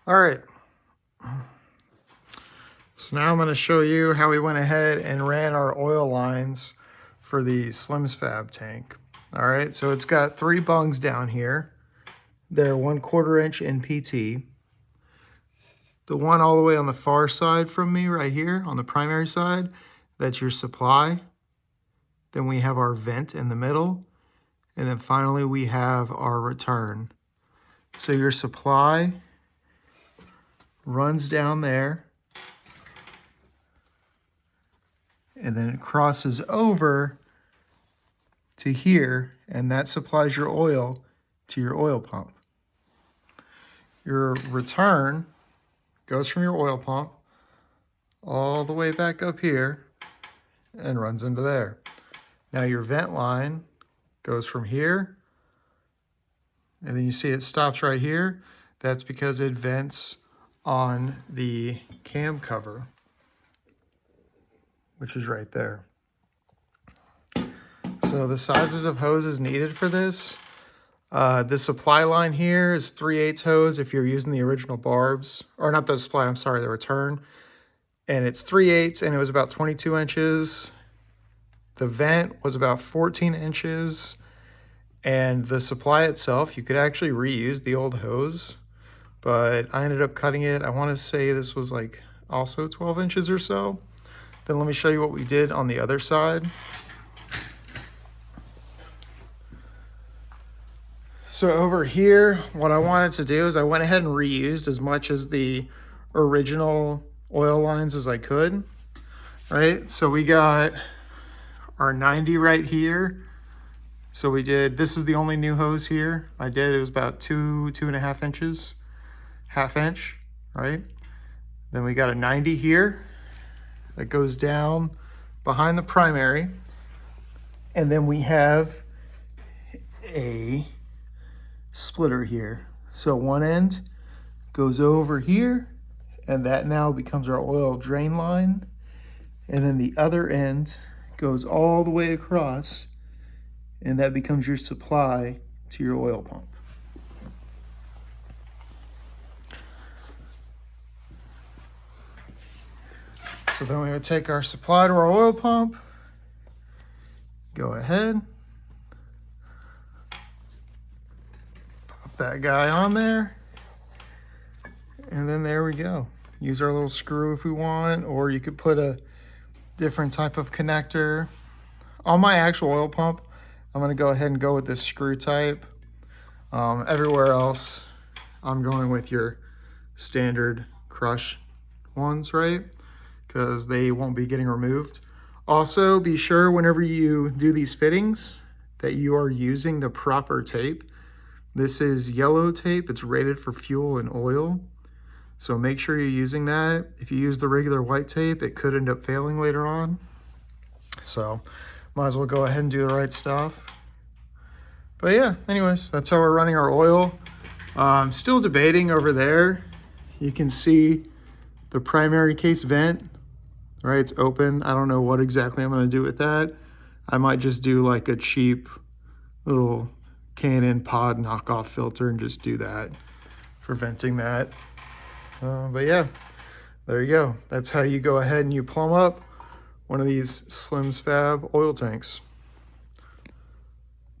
All right. So now I'm going to show you how we went ahead and ran our oil lines for the SlimsFab tank. All right, so it's got 3 bungs down here. They're 1/4 inch in PT. The one all the way on the far side from me right here on the primary side, that's your supply. Then we have our vent in the middle. And then finally we have our return. So your supply runs down there. And then it crosses over to here, and that supplies your oil to your oil pump. Your return goes from your oil pump all the way back up here and runs into there. Now your vent line goes from here, and then you see it stops right here. That's because it vents on the cam cover, which is right there. So the sizes of hoses needed for this, the supply line here is 3/8 hose if you're using the original barbs, or not the supply, I'm sorry, the return. And it's 3/8 and it was about 22 inches. The vent was about 14 inches. And the supply itself, you could actually reuse the old hose, but I ended up cutting it. I want to say this was like also 12 inches or so. Then let me show you what we did on the other side. So over here, what I wanted to do is I went ahead and reused as much as the original oil lines as I could, right? So we got our 90 right here. So we did, this is the only new hose here. It was about 2.5 inches, 1/2 inch, right? Then we got a 90 here that goes down behind the primary. And then we have a splitter here. So one end goes over here, and that now becomes our oil drain line. And then the other end goes all the way across, and that becomes your supply to your oil pump. So then we would take our supply to our oil pump, go ahead, pop that guy on there, and then there we go. Use our little screw if we want, or you could put a different type of connector. On my actual oil pump, I'm going to go ahead and go with this screw type. Everywhere else, I'm going with your standard crush ones, right? Because they won't be getting removed. Also, be sure whenever you do these fittings that you are using the proper tape. This is yellow tape. It's rated for fuel and oil. So make sure you're using that. If you use the regular white tape, it could end up failing later on. So might as well go ahead and do the right stuff. But yeah, anyways, that's how we're running our oil. I'm still debating over there. You can see the primary case vent, right? It's open. I don't know what exactly I'm going to do with that. I might just do like a cheap little K&N pod knockoff filter and just do that for venting that. But yeah, there you go. That's how you go ahead and you plumb up one of these SlimsFab oil tanks.